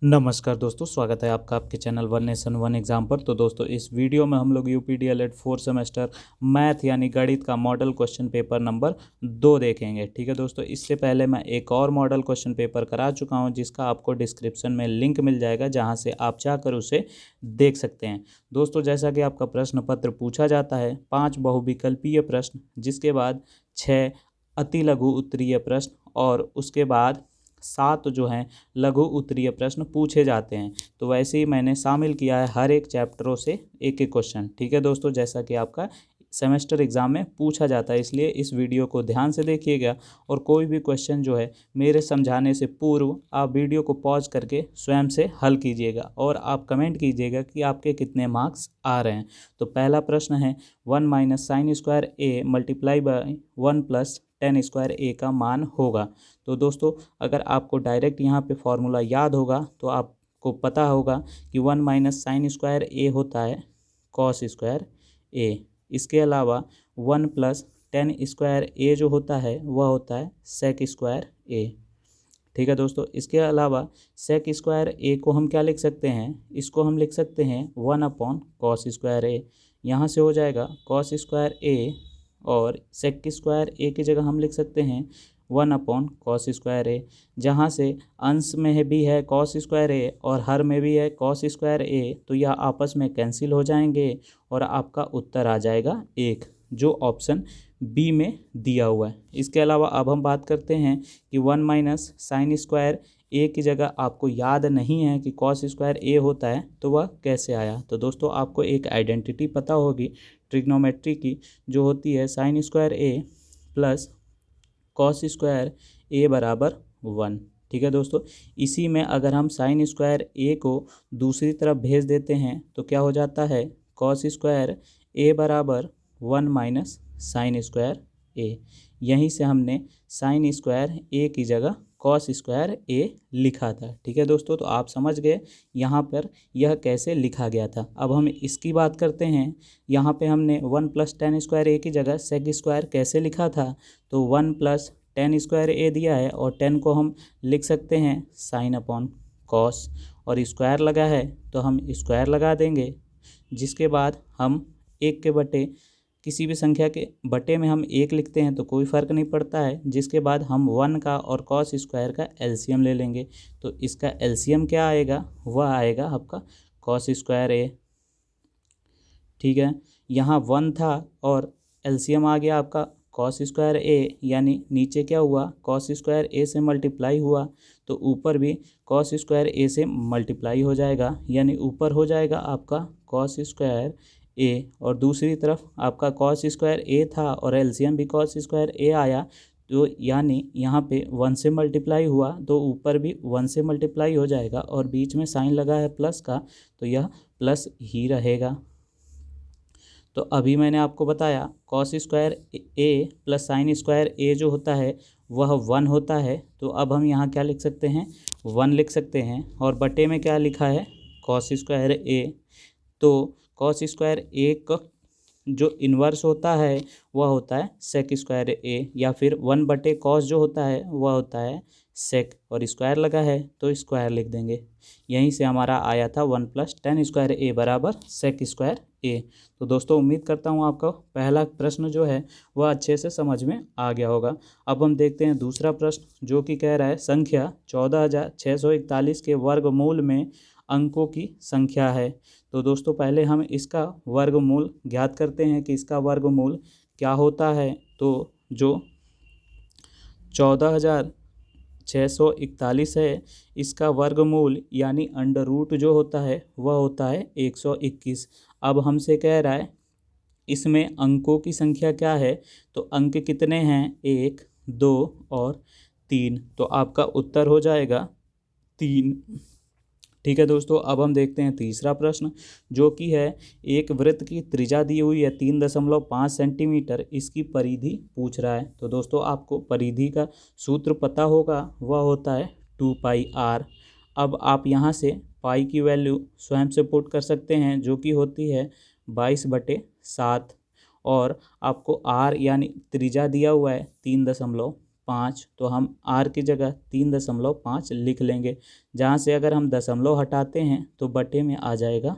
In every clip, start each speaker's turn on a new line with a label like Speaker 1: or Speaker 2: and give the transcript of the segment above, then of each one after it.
Speaker 1: नमस्कार दोस्तों, स्वागत है आपका आपके channel one nation one exam पर। तो दोस्तों, इस वीडियो में हम लोग यूपीडीएलएड 4 सेमेस्टर मैथ यानी गणित का मॉडल क्वेश्चन पेपर नंबर 2 देखेंगे। ठीक है दोस्तों, इससे पहले मैं एक और मॉडल क्वेश्चन पेपर करा चुका हूं, जिसका आपको डिस्क्रिप्शन में लिंक मिल जाएगा, जहां से आप जाकर उसे देख सकते हैं। दोस्तों, जैसा कि आपका प्रश्न पत्र पूछा जाता है 5 बहुविकल्पीय प्रश्न, जिसके बाद 6 अति लघु उत्तरीय प्रश्न और उसके बाद 7 जो हैं लघु उत्तरीय प्रश्न पूछे जाते हैं। तो वैसे ही मैंने शामिल किया है हर एक चैप्टरों से एक एक क्वेश्चन। ठीक है दोस्तों, जैसा कि आपका सेमेस्टर एग्ज़ाम में पूछा जाता है, इसलिए इस वीडियो को ध्यान से देखिएगा और कोई भी क्वेश्चन जो है मेरे समझाने से पूर्व आप वीडियो को पॉज करके स्वयं से हल कीजिएगा और आप कमेंट कीजिएगा कि आपके कितने मार्क्स आ रहे हैं। तो पहला प्रश्न है 1 minus sine square A multiply by 1 plus ten square A का मान होगा। तो दोस्तों, अगर आपको डायरेक्ट यहाँ पे फॉर्मूला याद होगा तो आपको पता होगा कि 1 माइनस साइन स्क्वायर ए होता है कॉस स्क्वायर ए। इसके अलावा 1 प्लस टेन स्क्वायर ए जो होता है वह होता है सेक स्क्वायर ए। ठीक है दोस्तों, इसके अलावा सेक स्क्वायर ए को हम क्या लिख सकते हैं, इसको हम लिख सकते हैं 1 अपॉन कॉस स्क्वायर ए। यहाँ से हो जाएगा कॉस स्क्वायर ए और सेक स्क्वायर ए की जगह हम लिख सकते हैं 1 अपॉन कॉस स्क्वायर ए। जहाँ से अंश में भी है कॉस स्क्वायर ए और हर में भी है कॉस स्क्वायर ए, तो यह आपस में कैंसिल हो जाएंगे और आपका उत्तर आ जाएगा 1, जो ऑप्शन बी में दिया हुआ है। इसके अलावा अब हम बात करते हैं कि 1 माइनस साइन स्क्वायर ए की जगह आपको याद नहीं है कि कॉस स्क्वायर ए होता है, तो वह कैसे आया। तो दोस्तों, आपको एक आइडेंटिटी पता होगी ट्रिग्नोमेट्री की, जो होती है साइन स्क्वायर ए प्लस कॉस स्क्वायर ए बराबर 1। ठीक है दोस्तों, इसी में अगर हम साइन स्क्वायर ए को दूसरी तरफ भेज देते हैं तो क्या हो जाता है, कॉस स्क्वायर ए बराबर 1 माइनस साइन स्क्वायर ए। यहीं से हमने साइन स्क्वायर ए की जगह कॉस स्क्वायर ए लिखा था। ठीक है दोस्तों, तो आप समझ गए यहाँ पर यह कैसे लिखा गया था। अब हम इसकी बात करते हैं। यहाँ पे हमने 1 प्लस टेन स्क्वायर ए की जगह सेक स्क्वायर कैसे लिखा था, तो 1 प्लस टेन स्क्वायर ए दिया है और 10 को हम लिख सकते हैं साइन अपॉन कॉस, और स्क्वायर लगा है तो हम स्क्वायर लगा देंगे। जिसके बाद हम एक के बटे किसी भी संख्या के बटे में हम 1 लिखते हैं तो कोई फ़र्क नहीं पड़ता है। जिसके बाद हम 1 का और कॉस स्क्वायर का एलसीएम ले लेंगे। तो इसका एलसीएम क्या आएगा, वह आएगा आपका कॉस स्क्वायर ए। ठीक है, यहाँ 1 था और एलसीएम आ गया आपका कॉस स्क्वायर ए, यानी नीचे क्या हुआ, कॉस स्क्वायर ए से मल्टीप्लाई हुआ, तो ऊपर भी कॉस स्क्वायर ए से मल्टीप्लाई हो जाएगा, यानी ऊपर हो जाएगा आपका कॉस स्क्वायर ए और दूसरी तरफ आपका कॉस स्क्वायर ए था और एलसीएम भी कॉस स्क्वायर ए आया, तो यानी यहाँ पे 1 से मल्टीप्लाई हुआ तो ऊपर भी 1 से मल्टीप्लाई हो जाएगा और बीच में साइन लगा है प्लस का, तो यह प्लस ही रहेगा। तो अभी मैंने आपको बताया कॉस स्क्वायर ए प्लस साइन स्क्वायर ए जो होता है वह 1 होता है। तो अब हम यहाँ क्या लिख सकते हैं, 1 लिख सकते हैं और बटे में क्या लिखा है, कॉस स्क्वायर ए। तो कॉस स्क्वायर ए का जो इन्वर्स होता है वह होता है सेक स्क्वायर ए, या फिर 1 बटे कॉस जो होता है वह होता है सेक, और स्क्वायर लगा है तो स्क्वायर लिख देंगे। यहीं से हमारा आया था 1 प्लस टेन स्क्वायर ए बराबर सेक स्क्वायर ए। तो दोस्तों, उम्मीद करता हूँ आपका पहला प्रश्न जो है वह अच्छे से समझ में आ गया होगा। अब हम देखते हैं दूसरा प्रश्न, जो कि कह रहा है संख्या 14,641 के वर्गमूल में अंकों की संख्या है। तो दोस्तों, पहले हम इसका वर्गमूल ज्ञात करते हैं कि इसका वर्गमूल क्या होता है। तो जो 14,641 है, इसका वर्गमूल यानी अंडर रूट जो होता है वह होता है 121। अब हमसे कह रहा है इसमें अंकों की संख्या क्या है, तो अंक कितने हैं, 1, 2 और 3। तो आपका उत्तर हो जाएगा 3। ठीक है दोस्तों, अब हम देखते हैं तीसरा प्रश्न, जो कि है एक वृत्त की त्रिज्या दी हुई है 3.5 सेंटीमीटर, इसकी परिधि पूछ रहा है। तो दोस्तों, आपको परिधि का सूत्र पता होगा, वह होता है 2 पाई आर। अब आप यहाँ से पाई की वैल्यू स्वयं से पुट कर सकते हैं, जो कि होती है 22/7, और आपको आर यानी त्रिज्या दिया हुआ है 3.5 5, तो हम आर की जगह 3.5 लिख लेंगे। जहाँ से अगर हम दशमलव हटाते हैं तो बटे में आ जाएगा,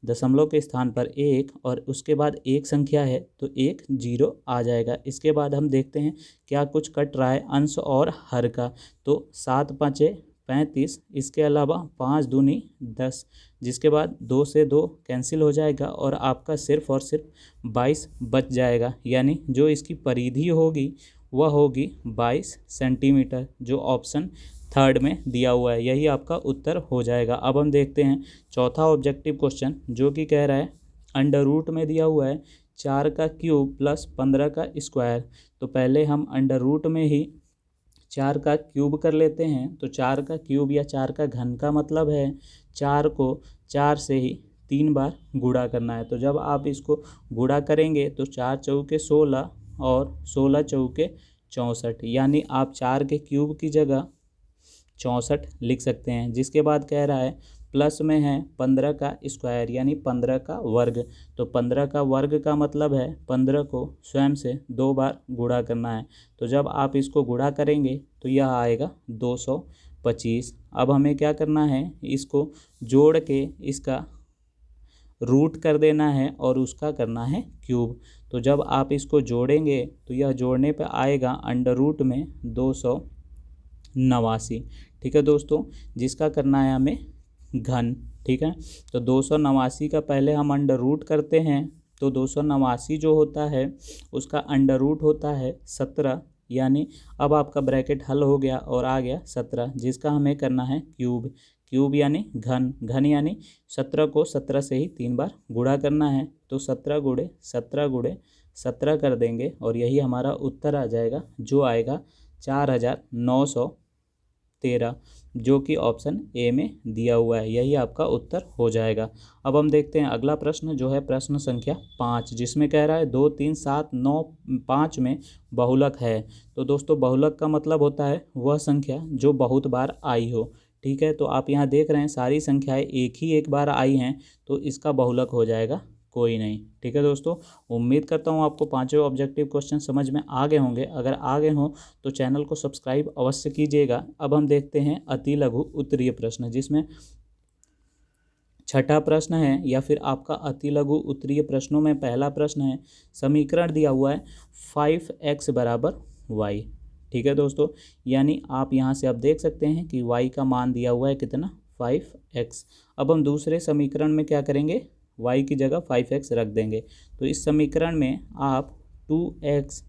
Speaker 1: दशमलव के स्थान पर 1 और उसके बाद एक संख्या है तो एक 0 आ जाएगा। इसके बाद हम देखते हैं क्या कुछ कट रहा है अंश और हर का, तो 7 5 35, इसके अलावा 5 दूनी 10, जिसके बाद 2 से 2 कैंसिल हो जाएगा और आपका सिर्फ और सिर्फ 22 बच जाएगा। यानी जो इसकी परिधि होगी वह होगी 22 सेंटीमीटर, जो ऑप्शन थर्ड में दिया हुआ है, यही आपका उत्तर हो जाएगा। अब हम देखते हैं चौथा ऑब्जेक्टिव क्वेश्चन, जो कि कह रहा है अंडर रूट में दिया हुआ है 4 का क्यूब प्लस 15 का स्क्वायर। तो पहले हम अंडर रूट में ही 4 का क्यूब कर लेते हैं। तो 4 का क्यूब या 4 का घन का मतलब है 4 को 4 से ही 3 बार गुणा करना है। तो जब आप इसको गुणा करेंगे तो 4 चौके 16 और 16 चौके 64, यानी आप 4 के क्यूब की जगह 64 लिख सकते हैं। जिसके बाद कह रहा है प्लस में है 15 का स्क्वायर, यानी 15 का वर्ग। तो 15 का वर्ग का मतलब है 15 को स्वयं से 2 बार गुणा करना है। तो जब आप इसको गुणा करेंगे तो यह आएगा 225। अब हमें क्या करना है, इसको जोड़ के इसका रूट कर देना है और उसका करना है क्यूब। तो जब आप इसको जोड़ेंगे तो यह जोड़ने पर आएगा अंडर रूट में 289। ठीक है दोस्तों, जिसका करना है हमें घन। ठीक है, तो 289 का पहले हम अंडर रूट करते हैं। तो 289 जो होता है उसका अंडर रूट होता है 17, यानी अब आपका ब्रैकेट हल हो गया और आ गया 17, जिसका हमें करना है क्यूब। क्यूब यानी घन, घन यानी 17 को 17 से ही 3 बार गुणा करना है। तो 17 गुणे 17 गुणे 17 कर देंगे और यही हमारा उत्तर आ जाएगा, जो आएगा 4913, जो कि ऑप्शन ए में दिया हुआ है, यही आपका उत्तर हो जाएगा। अब हम देखते हैं अगला प्रश्न, जो है प्रश्न संख्या 5, जिसमें कह रहा है 2 3 7 9 5 में बहुलक है। तो दोस्तों बहुलक का मतलब होता है वह संख्या जो बहुत बार आई हो। ठीक है, तो आप यहाँ देख रहे हैं सारी संख्याएं एक बार आई हैं, तो इसका बहुलक हो जाएगा कोई नहीं। ठीक है दोस्तों, उम्मीद करता हूँ आपको पांचों ऑब्जेक्टिव क्वेश्चन समझ में आ गए होंगे। अगर आ गए हों तो चैनल को सब्सक्राइब अवश्य कीजिएगा। अब हम देखते हैं अति लघु उत्तरीय प्रश्न, जिसमें छठा प्रश्न है या फिर आपका अति लघु उत्तरीय प्रश्नों में पहला प्रश्न है, समीकरण दिया हुआ है 5x बराबर y। ठीक है दोस्तों, यानी आप यहाँ से अब देख सकते हैं कि y का मान दिया हुआ है कितना, 5x। अब हम दूसरे समीकरण में क्या करेंगे, y की जगह 5x रख देंगे। तो इस समीकरण में आप 2x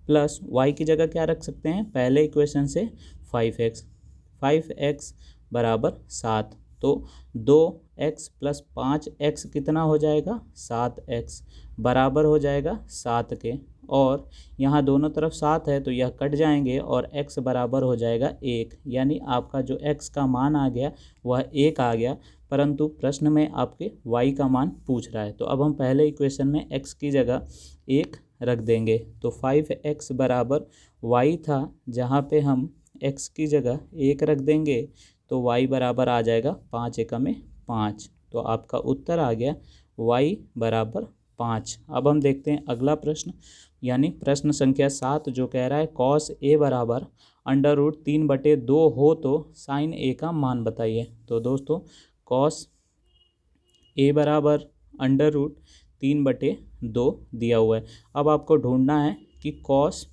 Speaker 1: प्लस y की जगह क्या रख सकते हैं, पहले इक्वेशन से 5x बराबर 7। तो 2x प्लस 5x कितना हो जाएगा, 7x, बराबर हो जाएगा 7 के। और यहाँ दोनों तरफ 7 है तो यह कट जाएंगे और x बराबर हो जाएगा 1, यानी आपका जो x का मान आ गया वह 1 आ गया। परंतु प्रश्न में आपके y का मान पूछ रहा है, तो अब हम पहले इक्वेशन में x की जगह 1 रख देंगे। तो 5x बराबर y था, जहाँ पे हम x की जगह 1 रख देंगे तो y बराबर आ जाएगा 5 एकम में 5। तो आपका उत्तर आ गया y बराबर 5। अब हम देखते हैं अगला प्रश्न, यानी प्रश्न संख्या 7, जो कह रहा है cos a बराबर अंडर रूट 3/2 हो तो साइन a का मान बताइए। तो दोस्तों cos a बराबर अंडर रूट 3/2 दिया हुआ है। अब आपको ढूंढना है कि cos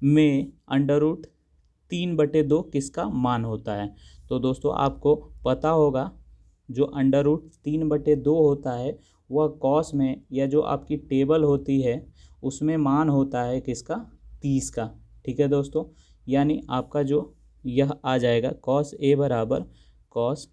Speaker 1: में अंडर रूट 3/2 किसका मान होता है। तो दोस्तों आपको पता होगा जो अंडर रूट 3/2 होता है वह कॉस में, या जो आपकी टेबल होती है उसमें मान होता है किसका, 30 का। ठीक है दोस्तों, यानी आपका जो यह आ जाएगा cos a बराबर cos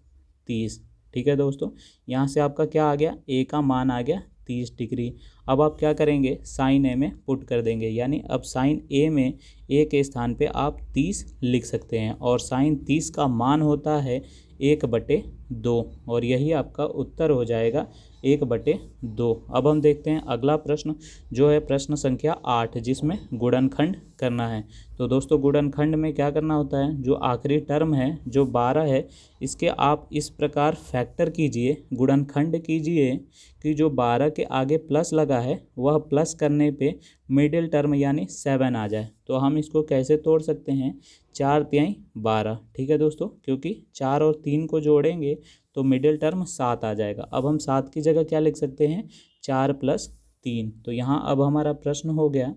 Speaker 1: 30। ठीक है दोस्तों, यहाँ से आपका क्या आ गया, a का मान आ गया 30 डिग्री। अब आप क्या करेंगे, साइन a में पुट कर देंगे, यानी अब साइन a में a के स्थान पे आप 30 लिख सकते हैं और साइन 30 का मान होता है 1/2। 2 और यही आपका उत्तर हो जाएगा 1/2। अब हम देखते हैं अगला प्रश्न जो है प्रश्न संख्या 8, जिसमें गुणनखंड करना है। तो दोस्तों गुणनखंड में क्या करना होता है, जो आखिरी टर्म है जो 12 है, इसके आप इस प्रकार फैक्टर कीजिए, गुणनखंड कीजिए कि जो 12 के आगे प्लस लगा है वह प्लस करने पे मिडिल टर्म यानी 7 आ जाए। तो हम इसको कैसे तोड़ सकते हैं, 4×3=12। ठीक है दोस्तों, क्योंकि 4 और 3 को जोड़ेंगे तो मिडिल टर्म 7 आ जाएगा। अब हम 7 की जगह क्या लिख सकते हैं, 4+3। तो यहाँ अब हमारा प्रश्न हो गया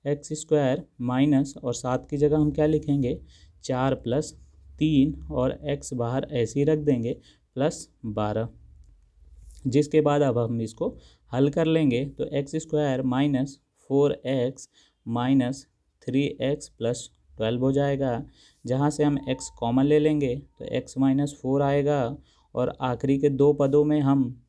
Speaker 1: x² माइनस, और 7 की जगह हम क्या लिखेंगे, 4+3 और x बाहर ऐसे ही रख देंगे +12। जिसके बाद अब हम इसको हल कर लेंगे तो x² minus 4x minus 3x plus 12 हो जाएगा। जहाँ से हम x कॉमन ले लेंगे तो x-4 आएगा, और आखिरी के दो पदों में हम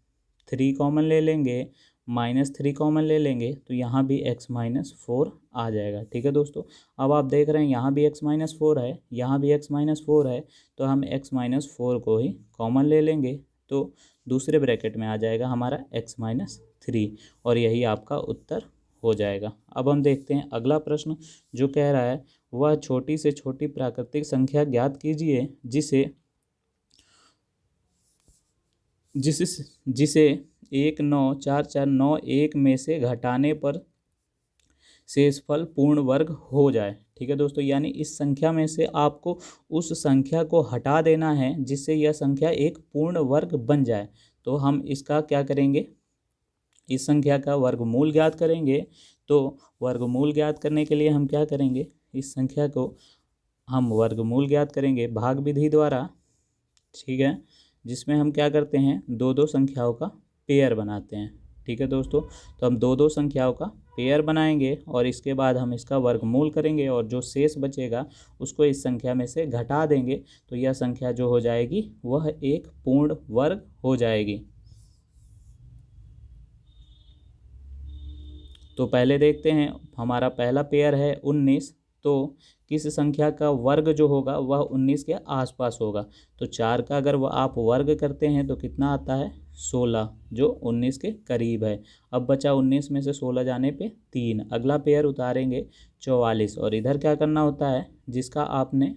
Speaker 1: 3 कॉमन ले लेंगे, -3 कॉमन ले लेंगे, तो यहाँ भी x-4 आ जाएगा। ठीक है दोस्तों, अब आप देख रहे हैं यहाँ भी x-4 है, यहाँ भी x-4 है, तो हम x-4 को ही कॉमन ले लेंगे, तो दूसरे ब्रैकेट में आ जाएगा हमारा x-3, और यही आपका उत्तर हो जाएगा। अब हम देखते हैं अगला प्रश्न जो कह रहा है, वह छोटी से छोटी प्राकृतिक संख्या ज्ञात कीजिए जिसे 19449 में से घटाने पर शेषफल पूर्ण वर्ग हो जाए। ठीक है दोस्तों, यानी इस संख्या में से आपको उस संख्या को हटा देना है जिससे यह संख्या एक पूर्ण वर्ग बन जाए। तो हम इसका क्या करेंगे, इस संख्या का वर्गमूल ज्ञात करेंगे। तो वर्गमूल ज्ञात करने के लिए हम क्या करेंगे, इस संख्या को हम वर्गमूल ज्ञात करेंगे भाग विधि द्वारा। ठीक है, जिसमें हम क्या करते हैं, दो दो संख्याओं का पेयर बनाते हैं। ठीक है दोस्तों, तो हम दो दो संख्याओं का पेयर बनाएंगे और इसके बाद हम इसका वर्गमूल करेंगे, और जो शेष बचेगा उसको इस संख्या में से घटा देंगे, तो यह संख्या जो हो जाएगी वह एक पूर्ण वर्ग हो जाएगी। तो पहले देखते हैं, हमारा पहला पेयर है 19, तो किस संख्या का वर्ग जो होगा वह 19 के आसपास होगा। तो 4 का अगर वह आप वर्ग करते हैं तो कितना आता है, 16, जो 19 के करीब है। अब बचा 19 में से 16 जाने पे 3। अगला पेयर उतारेंगे 44, और इधर क्या करना होता है, जिसका आपने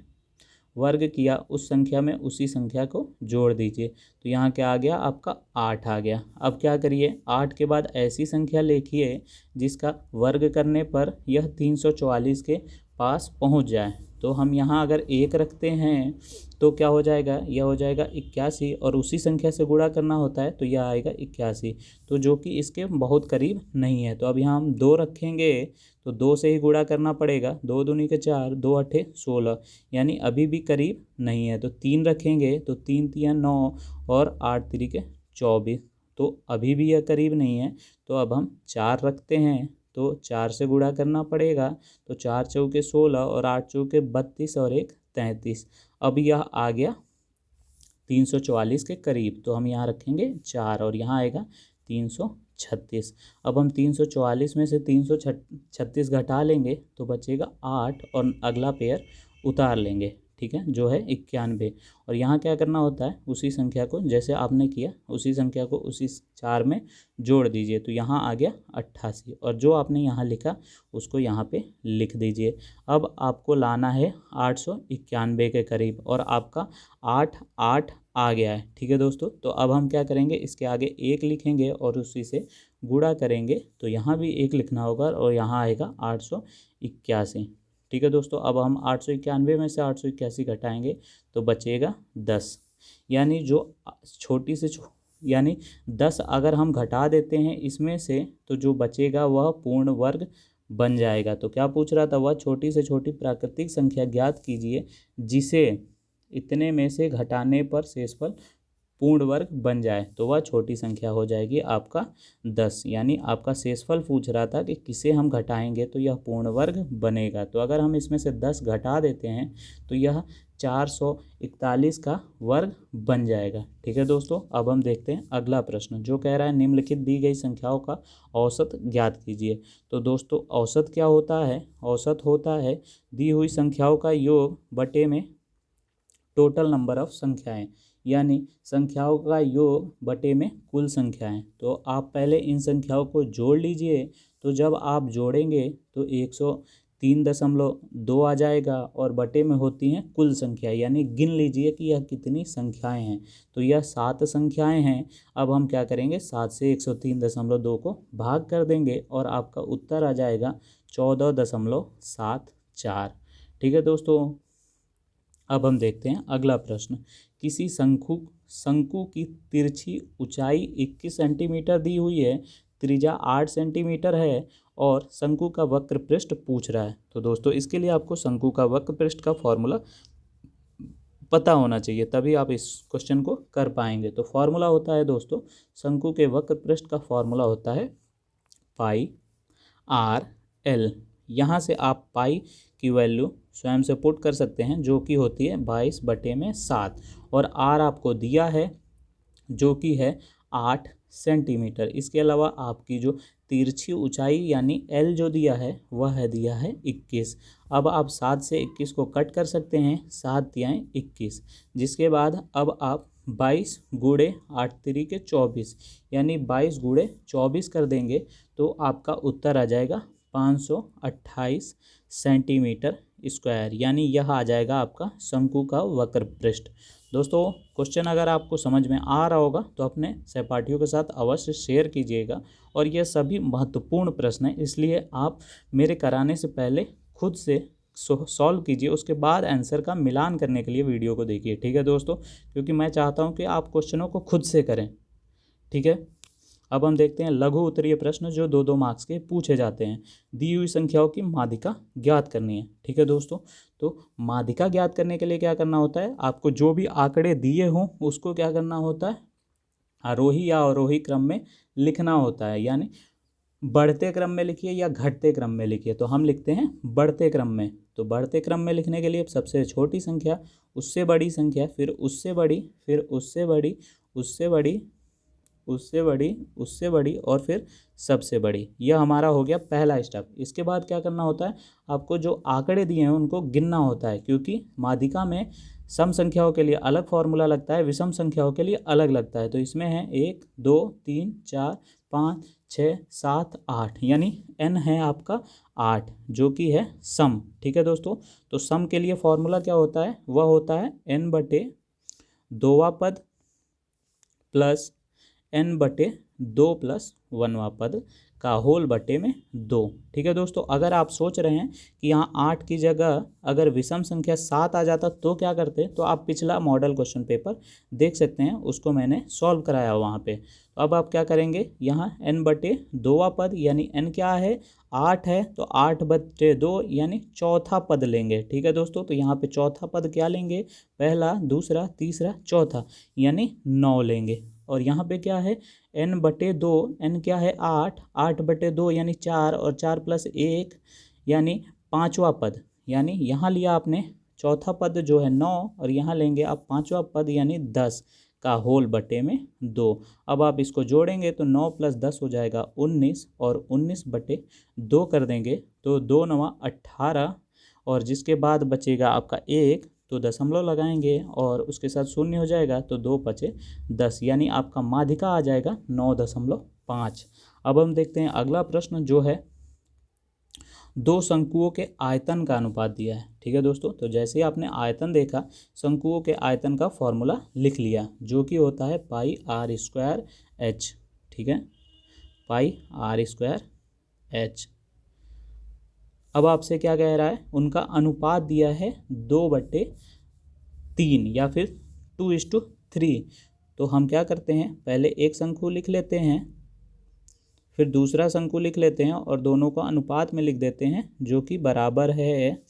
Speaker 1: वर्ग किया उस संख्या में उसी संख्या को जोड़ दीजिए। तो यहाँ क्या आ गया, आपका 8 आ गया। अब क्या करिए, 8 के बाद ऐसी संख्या लिखिए जिसका वर्ग करने पर यह 344 के पास पहुँच जाए। तो हम यहाँ अगर 1 रखते हैं तो क्या हो जाएगा, यह हो जाएगा 81, और उसी संख्या से गुणा करना होता है तो यह आएगा 81, तो जो कि इसके बहुत करीब नहीं है। तो अब यहाँ हम 2 रखेंगे तो 2 से ही गुणा करना पड़ेगा, 2 दूनी के 4, 2 8 16, यानी अभी भी करीब नहीं है। तो 3 रखेंगे तो 3 3 9 और 8 3 24, तो अभी भी यह करीब नहीं है। तो अब हम 4 रखते हैं तो 4 से गुणा करना पड़ेगा, तो 4 चौके 16 और 8 चौके 32 और 1 33। अब यह आ गया 344 के करीब, तो हम यहाँ रखेंगे 4 और यहाँ आएगा 336। अब हम 344 में से 336 घटा लेंगे तो बचेगा 8, और अगला पेयर उतार लेंगे। ठीक है, जो है 91। और यहाँ क्या करना होता है, उसी संख्या को जैसे आपने किया उसी संख्या को उसी 4 में जोड़ दीजिए, तो यहाँ आ गया 88, और जो आपने यहाँ लिखा उसको यहाँ पे लिख दीजिए। अब आपको लाना है 891 के करीब, और आपका 8 आ गया है। ठीक है दोस्तों, तो अब हम क्या करेंगे, इसके आगे 1 लिखेंगे और उसी से गुणा करेंगे, तो यहाँ भी 1 लिखना होगा और यहाँ आएगा 881। ठीक है दोस्तों, अब हम 891 में से 881 घटाएंगे तो बचेगा 10, यानी जो छोटी से यानी 10 अगर हम घटा देते हैं इसमें से तो जो बचेगा वह पूर्ण वर्ग बन जाएगा। तो क्या पूछ रहा था, वह छोटी से छोटी प्राकृतिक संख्या ज्ञात कीजिए जिसे इतने में से घटाने पर शेषफल पूर्ण वर्ग बन जाए। तो वह छोटी संख्या हो जाएगी आपका 10, यानी आपका शेषफल पूछ रहा था कि किसे हम घटाएंगे तो यह पूर्ण वर्ग बनेगा। तो अगर हम इसमें से 10 घटा देते हैं तो यह 441 का वर्ग बन जाएगा। ठीक है दोस्तों, अब हम देखते हैं अगला प्रश्न जो कह रहा है निम्नलिखित दी गई संख्याओं का औसत ज्ञात कीजिए। तो दोस्तों औसत क्या होता है, औसत होता है दी हुई संख्याओं का योग बटे में टोटल नंबर ऑफ संख्याएं, यानी संख्याओं का योग बटे में कुल संख्याएं। तो आप पहले इन संख्याओं को जोड़ लीजिए। तो जब आप जोड़ेंगे तो 103.2 आ जाएगा और बटे में होती हैं कुल संख्या, यानी गिन लीजिए कि यह कितनी संख्याएं हैं। तो यह 7 संख्याएं हैं। अब हम क्या करेंगे, 7 से 103.2 को भाग कर देंगे और आपका उत्तर आ जाएगा 14.74। ठीक है दोस्तों, अब हम देखते हैं अगला प्रश्न। किसी शंकु की तिरछी ऊंचाई 21 सेंटीमीटर दी हुई है, त्रिज्या 8 सेंटीमीटर है और शंकु का वक्र पृष्ठ पूछ रहा है। तो दोस्तों इसके लिए आपको शंकु का वक्र पृष्ठ का फॉर्मूला पता होना चाहिए, तभी आप इस क्वेश्चन को कर पाएंगे। तो फॉर्मूला होता है दोस्तों, शंकु के वक्र पृष्ठ का फॉर्मूला होता है पाई आर एल। यहाँ से आप पाई की वैल्यू स्वयं से पुट कर सकते हैं, जो कि होती है 22/7 और आर आपको दिया है जो कि है 8 सेंटीमीटर। इसके अलावा आपकी जो तिरछी ऊंचाई यानी एल जो दिया है वह है दिया है 21। अब आप 7 से 21 को कट कर सकते हैं, 7 तियाएँ 21, जिसके बाद अब आप 22 गुणे 8 तिरिके 24 यानी 22 गुणे 24 कर देंगे तो आपका उत्तर आ जाएगा 528 सेंटीमीटर स्क्वायर, यानी यह आ जाएगा आपका शंकु का वक्र पृष्ठ। दोस्तों क्वेश्चन अगर आपको समझ में आ रहा होगा तो अपने सहपाठियों के साथ अवश्य शेयर कीजिएगा। और यह सभी महत्वपूर्ण प्रश्न हैं, इसलिए आप मेरे कराने से पहले खुद से सॉल्व कीजिए, उसके बाद आंसर का मिलान करने के लिए वीडियो को देखिए। ठीक है दोस्तों, क्योंकि मैं चाहता हूं कि आप क्वेश्चनों को खुद से करें। ठीक है, अब हम देखते हैं लघु उत्तरीय प्रश्न जो 2-2 मार्क्स के पूछे जाते हैं। दी हुई संख्याओं की माध्यिका ज्ञात करनी है। ठीक है दोस्तों, तो माध्यिका ज्ञात करने के लिए क्या करना होता है, आपको जो भी आंकड़े दिए हों उसको क्या करना होता है, आरोही या अवरोही क्रम में लिखना होता है। यानी बढ़ते क्रम में लिखिए या घटते क्रम में लिखिए। तो हम लिखते हैं बढ़ते क्रम में। तो बढ़ते क्रम में लिखने के लिए सबसे छोटी संख्या, उससे बड़ी संख्या, फिर उससे बड़ी, फिर उससे बड़ी, उससे बड़ी, उससे बड़ी, उससे बड़ी और फिर सबसे बड़ी। यह हमारा हो गया पहला स्टेप। इसके बाद क्या करना होता है, आपको जो आंकड़े दिए हैं उनको गिनना होता है, क्योंकि माध्यिका में सम संख्याओं के लिए अलग फॉर्मूला लगता है, विषम संख्याओं के लिए अलग लगता है। तो इसमें है 1 2 3 4 5 6 7 8, यानी n है आपका 8 जो कि है सम। ठीक है दोस्तों, तो सम के लिए फॉर्मूला क्या होता है, वह होता है n/2वां पद प्लस n/2 + 1वां पद का होल बटे में 2। ठीक है दोस्तों, अगर आप सोच रहे हैं कि यहाँ 8 की जगह अगर विषम संख्या 7 आ जाता तो क्या करते, तो आप पिछला मॉडल क्वेश्चन पेपर देख सकते हैं, उसको मैंने सॉल्व कराया वहाँ पे। तो अब आप क्या करेंगे, यहाँ n/2वां पद यानी n क्या है 8 है, तो 8/2 यानी चौथा पद लेंगे। ठीक है दोस्तों, तो यहाँ पे चौथा पद क्या लेंगे, पहला, दूसरा, तीसरा, चौथा, यानी 9 लेंगे। और यहाँ पे क्या है n/2, n क्या है 8, 8/2 यानी 4 और 4 + 1 यानी 5वां पद, यानी यहाँ लिया आपने चौथा पद जो है 9 और यहाँ लेंगे आप 5वां पद यानी 10 का होल बटे में 2। अब आप इसको जोड़ेंगे तो 9 + 10 हो जाएगा 19 और 19/2 कर देंगे तो 2 9 18 और जिसके बाद बचेगा आपका 1, तो दशमलव लगाएंगे और उसके साथ शून्य हो जाएगा तो 2 × 10 यानी आपका माध्यिका आ जाएगा 9.5। अब हम देखते हैं अगला प्रश्न जो है दो शंकुओं के आयतन का अनुपात दिया है। ठीक है दोस्तों, तो जैसे ही आपने आयतन देखा, शंकुओं के आयतन का फॉर्मूला लिख लिया जो कि होता है πr²h। ठीक है, πr²h। अब आपसे क्या कह रहा है, उनका अनुपात दिया है 2/3 या फिर 2:3। तो हम क्या करते हैं, पहले एक शंकु लिख लेते हैं, फिर दूसरा शंकु लिख लेते हैं और दोनों को अनुपात में लिख देते हैं जो कि बराबर है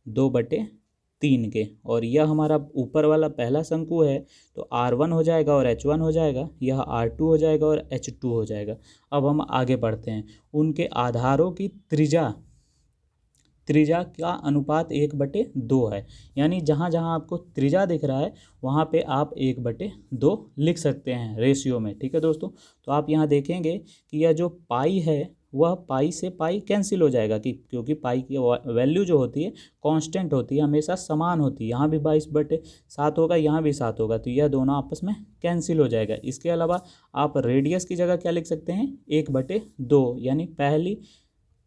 Speaker 1: 2/3 के। और यह हमारा ऊपर वाला पहला शंकु है तो R1 हो जाएगा और H1 हो जाएगा, यह R2 हो जाएगा और H2 हो जाएगा। अब हम आगे बढ़ते हैं, उनके आधारों की त्रिज्या का अनुपात 1/2 है, यानी जहाँ जहाँ आपको त्रिज्या दिख रहा है वहाँ पे आप 1/2 लिख सकते हैं रेशियो में। ठीक है दोस्तों, तो आप यहाँ देखेंगे कि यह जो पाई है वह पाई से पाई कैंसिल हो जाएगा, कि क्योंकि पाई की वैल्यू जो होती है कांस्टेंट होती है, हमेशा समान होती है। यहाँ भी 22/7 होगा, यहाँ भी 7 होगा, तो यह दोनों आपस में कैंसिल हो जाएगा। इसके अलावा आप रेडियस की जगह क्या लिख सकते हैं, 1/2, यानी पहली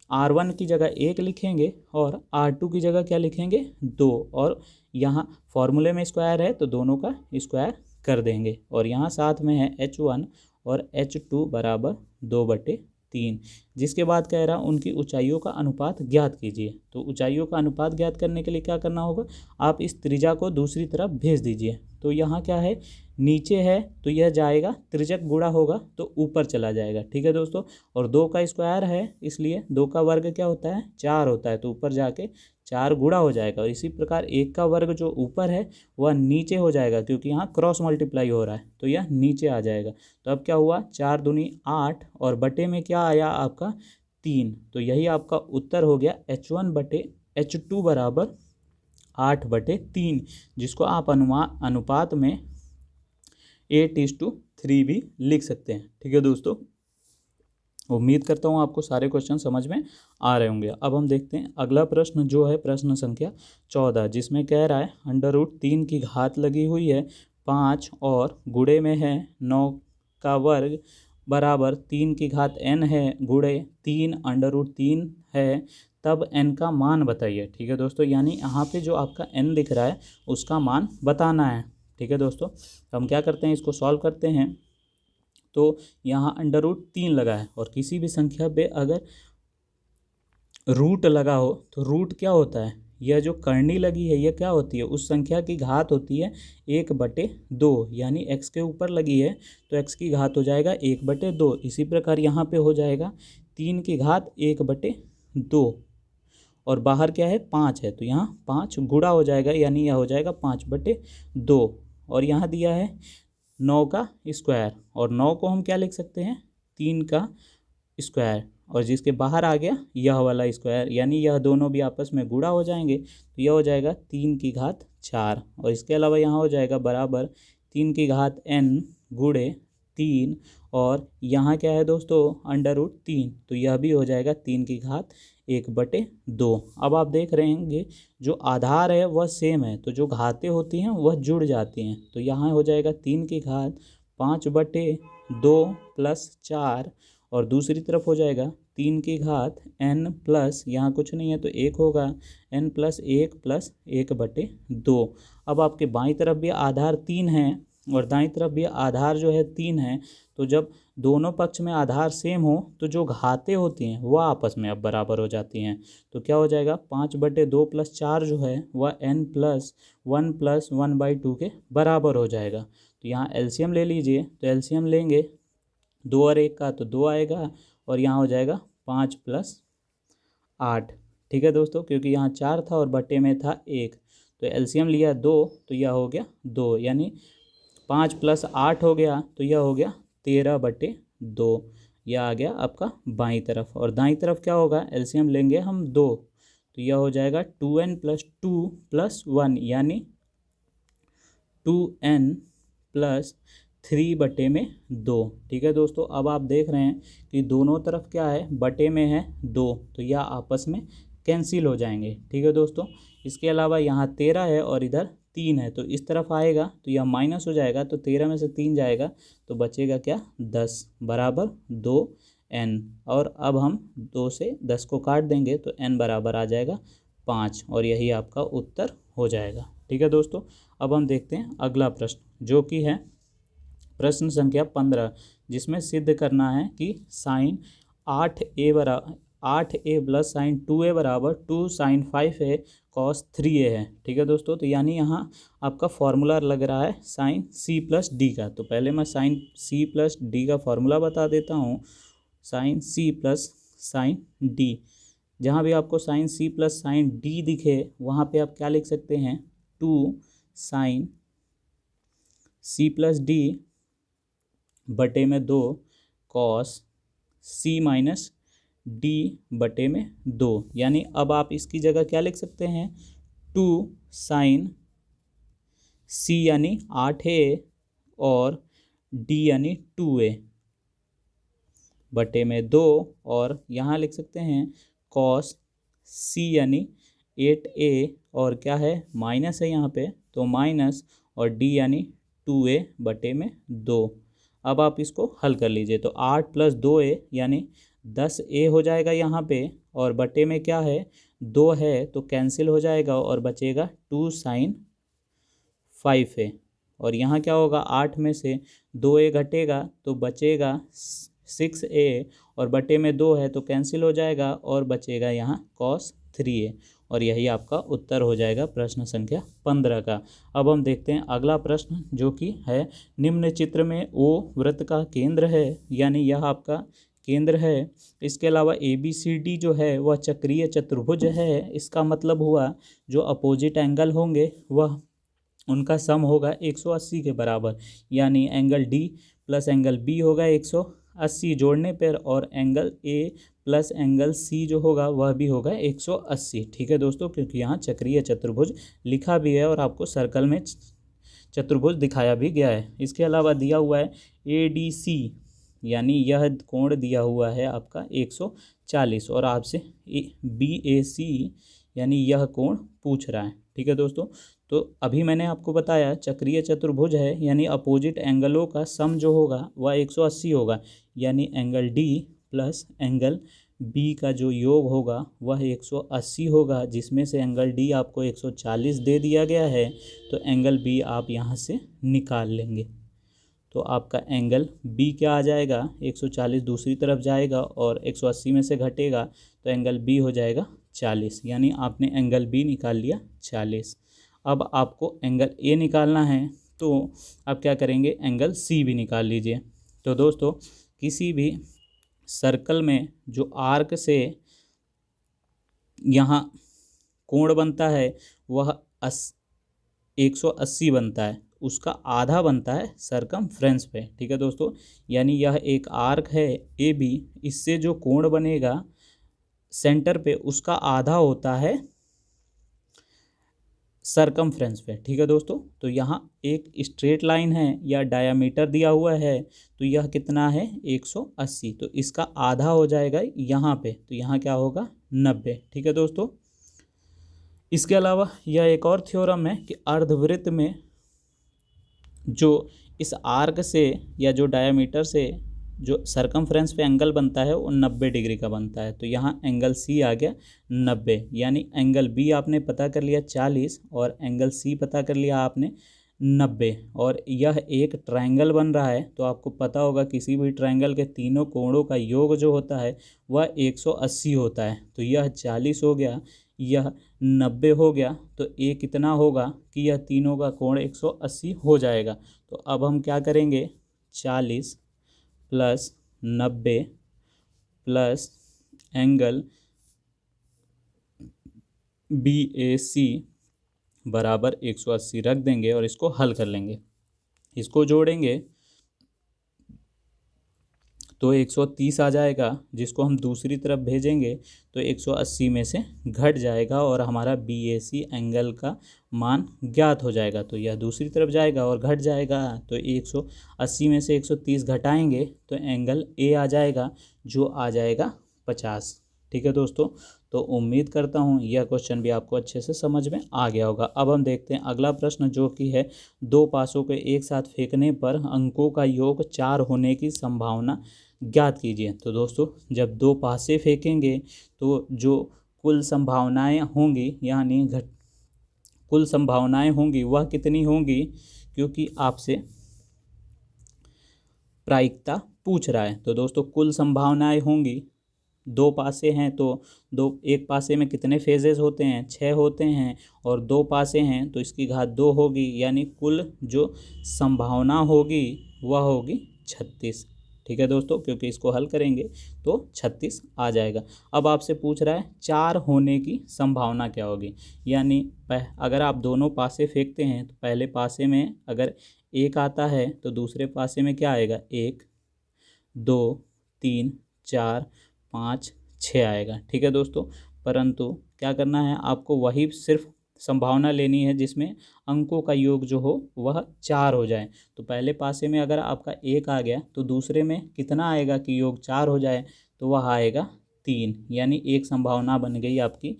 Speaker 1: R1 की जगह 1 लिखेंगे और R2 की जगह क्या लिखेंगे, 2, और यहाँ फॉर्मूले में स्क्वायर है तो दोनों का स्क्वायर कर देंगे। और यहाँ साथ में है H1 और H2 बराबर 2/3। जिसके बाद कह रहा उनकी ऊंचाइयों का अनुपात ज्ञात कीजिए। तो ऊंचाइयों का अनुपात ज्ञात करने के लिए क्या करना होगा, आप इस त्रिज्या को दूसरी तरफ भेज दीजिए। तो यहाँ क्या है, नीचे है तो यह जाएगा, त्रिज्यक गुणा होगा तो ऊपर चला जाएगा, ठीक है दोस्तों। और 2 का स्क्वायर है, इसलिए 2 का वर्ग क्या होता है, 4 होता है, तो ऊपर जाके 4 गुणा हो जाएगा। और इसी प्रकार 1 का वर्ग जो ऊपर है वह नीचे हो जाएगा, क्योंकि यहाँ क्रॉस मल्टीप्लाई हो रहा है तो यह नीचे आ जाएगा। तो अब क्या हुआ, 4 दूनी 8 और बटे में क्या आया आपका 3। तो यही आपका उत्तर हो गया H1/H2 बराबर 8/3, जिसको आप अनुपात में 8:3 भी लिख सकते हैं, ठीक है दोस्तों। उम्मीद करता हूँ आपको सारे क्वेश्चन समझ में आ रहे होंगे। अब हम देखते हैं अगला प्रश्न, जो है प्रश्न संख्या 14, जिसमें कह रहा है √3 की घात लगी हुई है 5 और गुणे में है 9 का वर्ग बराबर 3 की घात n है गुणे 3 √3 है, तब n का मान बताइए, ठीक है दोस्तों। यानी यहाँ पे जो आपका n दिख रहा है उसका मान बताना है, ठीक है दोस्तों। तो हम क्या करते हैं, इसको सॉल्व करते हैं। तो यहाँ √3 लगा है और किसी भी संख्या पे अगर रूट लगा हो तो रूट क्या होता है, यह जो करनी लगी है यह क्या होती है, उस संख्या की घात होती है 1/2, यानी x के ऊपर लगी है तो x की घात हो जाएगा 1/2। इसी प्रकार यहाँ पे हो जाएगा 3 की घात 1/2 और बाहर क्या है 5 है, तो यहाँ 5 गुणा हो जाएगा, यानी यह हो जाएगा 5/2। और यहाँ दिया है 9 का स्क्वायर, और 9 को हम क्या लिख सकते हैं, 3 का स्क्वायर, और जिसके बाहर आ गया यह वाला स्क्वायर, यानी यह दोनों भी आपस में गुणा हो जाएंगे, तो यह हो जाएगा 3 की घात 4। और इसके अलावा यहाँ हो जाएगा बराबर 3 की घात n गुणे 3, और यहाँ क्या है दोस्तों √3, तो यह भी हो जाएगा 3 की घात 1/2। अब आप देख रहे हैं जो आधार है वह सेम है, तो जो घातें होती हैं वह जुड़ जाती हैं। तो यहाँ हो जाएगा 3 की घात 5/2 + 4, और दूसरी तरफ हो जाएगा 3 की घात n प्लस, यहाँ कुछ नहीं है तो 1 होगा, n + 1 + 1/2। अब आपके बाईं तरफ भी आधार 3 है और दाईं तरफ भी आधार जो है 3 है, तो जब दोनों पक्ष में आधार सेम हो तो जो घातें होती हैं वह आपस में अब बराबर हो जाती हैं। तो क्या हो जाएगा 5/2 + 4 जो है वह n + 1 + 1/2 के बराबर हो जाएगा। तो यहाँ एलसीएम ले लीजिए, तो एलसीएम लेंगे 2 और 1 का तो 2 आएगा, और यहाँ हो जाएगा 5 + 8, ठीक है दोस्तों, क्योंकि यहाँ 4 था और बटे में था 1, तो एलसीएम लिया 2 तो यह हो गया 2, यानी 5 + 8 हो गया, तो यह हो गया 13/2। यह आ गया आपका बाईं तरफ। और दाईं तरफ क्या होगा, एलसीएम लेंगे हम 2, तो यह हो जाएगा 2n + 2 + 1, यानी 2n + 3/2, ठीक है दोस्तों। अब आप देख रहे हैं कि दोनों तरफ क्या है, बटे में है 2, तो यह आपस में कैंसिल हो जाएंगे, ठीक है दोस्तों। इसके अलावा यहाँ 13 है और इधर 3 है, तो इस तरफ आएगा तो यह माइनस हो जाएगा, तो 13 में से 3 जाएगा तो बचेगा क्या 10 बराबर 2n। और अब हम 2 से 10 को काट देंगे तो n बराबर आ जाएगा 5, और यही आपका उत्तर हो जाएगा, ठीक है दोस्तों। अब हम देखते हैं अगला प्रश्न, जो कि है प्रश्न संख्या 15, जिसमें सिद्ध करना है कि साइन 8a + साइन 2a बराबर 2 sin 5a cos 3a है, ठीक है दोस्तों। तो यानी यहाँ आपका फॉर्मूला लग रहा है साइन c + d का। तो पहले मैं साइन c + d का फॉर्मूला बता देता हूँ, साइन c + साइन d। जहाँ भी आपको साइन c + साइन d दिखे वहाँ पे आप क्या लिख सकते हैं, 2 साइन c + d बटे में 2 कॉस c - d बटे में 2। यानी अब आप इसकी जगह क्या लिख सकते हैं, 2 साइन c यानी 8a और d यानी 2a बटे में 2 और यहाँ लिख सकते हैं कॉस सी यानी 8a और क्या है माइनस है यहाँ पे तो माइनस और डी यानी 2a बटे में 2। अब आप इसको हल कर लीजिए तो 8 + 2a यानी 10a हो जाएगा यहाँ पे और बटे में क्या है 2 है तो कैंसिल हो जाएगा और बचेगा 2 sin 5a और यहाँ क्या होगा 8 में से 2a घटेगा तो बचेगा 6a और बटे में 2 है तो कैंसिल हो जाएगा और बचेगा यहाँ cos 3a और यही आपका उत्तर हो जाएगा प्रश्न संख्या 15 का। अब हम देखते हैं अगला प्रश्न जो कि है निम्न चित्र में O वृत्त का केंद्र है यानी यह आपका केंद्र है। इसके अलावा ABCD जो है वह चक्रीय चतुर्भुज है। इसका मतलब हुआ जो अपोजिट एंगल होंगे वह उनका सम होगा 180 के बराबर यानी angle D plus angle B होगा 180 जोड़ने पर और angle A plus angle C जो होगा वह भी होगा 180। ठीक है दोस्तों क्योंकि यहाँ चक्रीय चतुर्भुज लिखा भी है और आपको सर्कल में चतुर्भुज दिखाया भी गया है। इसके अलावा दिया हुआ है ADC यानी यह कोण दिया हुआ है आपका 140 और आपसे BAC यानी यह कोण पूछ रहा है। ठीक है दोस्तों तो अभी मैंने आपको बताया चक्रीय चतुर्भुज है यानी अपोजिट एंगलों का सम जो होगा वह 180 होगा यानी angle D plus angle B का जो योग होगा वह 180 होगा जिसमें से एंगल D आपको 140 दे दिया गया है तो एंगल B आप यहाँ से निकाल लेंगे तो आपका एंगल B क्या आ जाएगा 140 दूसरी तरफ जाएगा और 180 में से घटेगा तो एंगल B हो जाएगा 40 यानी आपने एंगल B निकाल लिया 40। अब आपको एंगल A निकालना है तो आप क्या करेंगे एंगल C भी निकाल लीजिए। तो दोस्तों किसी भी सर्कल में जो आर्क से यहाँ कोण बनता है वह 180 बनता है उसका आधा बनता है सरकमफ्रेंस पे। ठीक है दोस्तों यानी यह एक आर्क है AB इससे जो कोण बनेगा सेंटर पे उसका आधा होता है सरकमफ्रेंस पे। ठीक है दोस्तों तो यहाँ एक स्ट्रेट लाइन है या डायामीटर दिया हुआ है तो यह कितना है 180 तो इसका आधा हो जाएगा यहाँ पे तो यहाँ क्या होगा 90। ठीक है दोस्तों इसके अलावा यह एक और थ्योरम है कि अर्धवृत्त में जो इस आर्क से या जो डायामीटर से जो सरकमफ्रेंस पे एंगल बनता है वो 90 डिग्री का बनता है तो यहाँ एंगल C आ गया 90 यानी एंगल B आपने पता कर लिया 40 और एंगल C पता कर लिया आपने 90 और यह एक ट्रायंगल बन रहा है तो आपको पता होगा किसी भी ट्रायंगल के तीनों कोणों का योग जो होता है वह 180 होता है तो यह 40 हो गया यह 90 हो गया तो A कितना होगा कि यह तीनों का कोण 180 हो जाएगा। तो अब हम क्या करेंगे 40 प्लस 90 प्लस एंगल BAC बराबर 180 रख देंगे और इसको हल कर लेंगे। इसको जोड़ेंगे तो 130 आ जाएगा जिसको हम दूसरी तरफ भेजेंगे तो 180 में से घट जाएगा और हमारा BAC एंगल का मान ज्ञात हो जाएगा तो यह दूसरी तरफ जाएगा और घट जाएगा तो 180 में से 130 घटाएंगे तो एंगल A आ जाएगा जो आ जाएगा 50। ठीक है दोस्तों तो उम्मीद करता हूँ यह क्वेश्चन भी आपको अच्छे से समझ में आ गया होगा। अब हम देखते हैं अगला प्रश्न जो कि है दो पासों को एक साथ फेंकने पर अंकों का योग 4 होने की संभावना ज्ञात कीजिए। तो दोस्तों जब दो पासे फेंकेंगे तो जो कुल संभावनाएं होंगी यानी कुल संभावनाएं होंगी वह कितनी होंगी क्योंकि आपसे प्रायिकता पूछ रहा है। तो दोस्तों कुल संभावनाएं होंगी दो पासे हैं तो एक पासे में कितने फेजेस होते हैं 6 होते हैं और 2 पासे हैं तो इसकी घात 2 होगी यानी कुल जो संभावना होगी वह होगी 36। ठीक है दोस्तों क्योंकि इसको हल करेंगे तो 36 आ जाएगा। अब आपसे पूछ रहा है 4 होने की संभावना क्या होगी यानी अगर आप दोनों पासे फेंकते हैं तो पहले पासे में अगर 1 आता है तो दूसरे पासे में क्या आएगा 1 2 3 4 5 6 आएगा। ठीक है दोस्तों परंतु क्या करना है आपको वही सिर्फ संभावना लेनी है जिसमें अंकों का योग जो हो वह 4 हो जाए। तो पहले पासे में अगर आपका 1 आ गया तो दूसरे में कितना आएगा कि योग 4 हो जाए, तो वह आएगा 3, यानी एक संभावना बन गई आपकी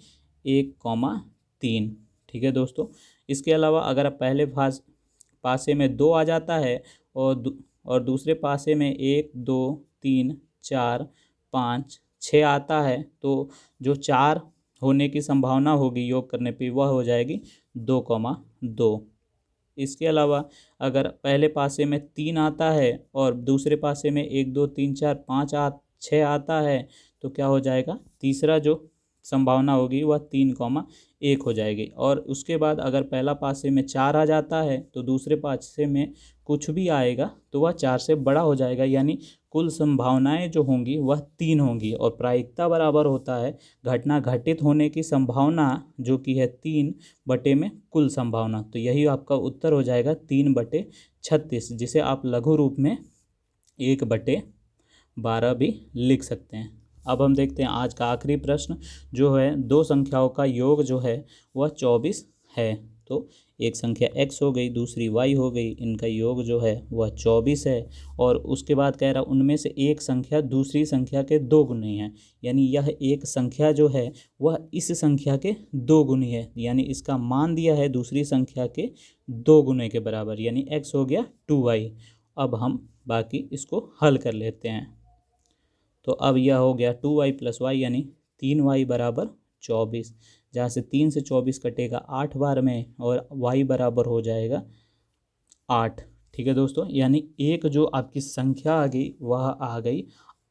Speaker 1: 1,3। ठीक है दोस्तों। इसके अलावा अगर आप पहले पासे में 2 आ जाता है और दूसरे पासे में 1 2 3 4 5 6 आता है, तो जो 4 होने की संभावना होगी योग करने पे वह हो जाएगी 2,2। इसके अलावा अगर पहले पासे में 3 आता है और दूसरे पासे में 1 2 3 4 5 6 आता है, तो क्या हो जाएगा, तीसरा जो संभावना होगी वह 3,1 हो जाएगी। और उसके बाद अगर पहला पासे में 4 आ जाता है तो दूसरे पासे में कुछ भी आएगा तो वह 4 से बड़ा हो जाएगा, यानी कुल संभावनाएं जो होंगी वह 3 होंगी। और प्रायिकता बराबर होता है घटना घटित होने की संभावना जो कि है 3 में कुल संभावना। तो यही आपका उत्तर हो जाएगा 3/36, जिसे आप लघु रूप में 1/12 भी लिख सकते हैं। अब हम देखते हैं आज का आखिरी प्रश्न जो है, दो संख्याओं का योग जो है वह 24 है। तो एक संख्या x हो गई, दूसरी y हो गई, इनका योग जो है वह 24 है। और उसके बाद कह रहा उनमें से एक संख्या दूसरी संख्या के 2 गुनी है, यानी यह एक संख्या जो है वह इस संख्या के 2 गुनी है, यानी इसका मान दिया है दूसरी संख्या के 2 गुने के बराबर, यानी x हो गया 2y। अब हम बाकी इसको हल कर लेते हैं। तो अब यह हो गया 2y + y यानी 3y बराबर 24, जहाँ से 3 से 24 कटेगा 8 बार में और y बराबर हो जाएगा 8। ठीक है दोस्तों, यानी एक जो आपकी संख्या आ गई वह आ गई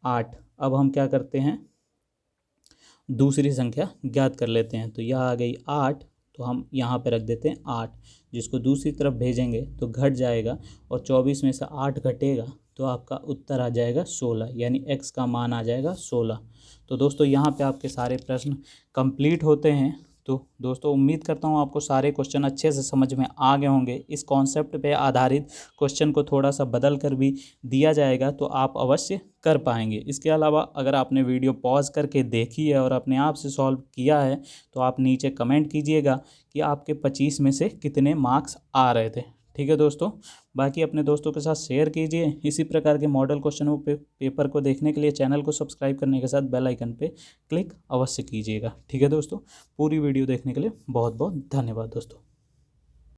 Speaker 1: 8। अब हम क्या करते हैं, दूसरी संख्या ज्ञात कर लेते हैं। तो यह आ गई 8, तो हम यहाँ पे रख देते हैं 8, जिसको दूसरी तरफ भेजेंगे तो घट जाएगा और 24 में से 8 घटेगा तो आपका उत्तर आ जाएगा 16, यानी x का मान आ जाएगा 16। तो दोस्तों यहाँ पे आपके सारे प्रश्न कंप्लीट होते हैं। तो दोस्तों उम्मीद करता हूँ आपको सारे क्वेश्चन अच्छे से समझ में आ गए होंगे। इस कॉन्सेप्ट पे आधारित क्वेश्चन को थोड़ा सा बदल कर भी दिया जाएगा तो आप अवश्य कर पाएंगे। इसके अलावा अगर आपने वीडियो पॉज करके देखी है और अपने आप से सॉल्व किया है तो आप नीचे कमेंट कीजिएगा कि आपके 25 में से कितने मार्क्स आ रहे थे। ठीक है दोस्तों, बाकी अपने दोस्तों के साथ शेयर कीजिए। इसी प्रकार के मॉडल क्वेश्चनों पेपर को देखने के लिए चैनल को सब्सक्राइब करने के साथ बेल आइकन पे क्लिक अवश्य कीजिएगा। ठीक है दोस्तों, पूरी वीडियो देखने के लिए बहुत बहुत धन्यवाद दोस्तों।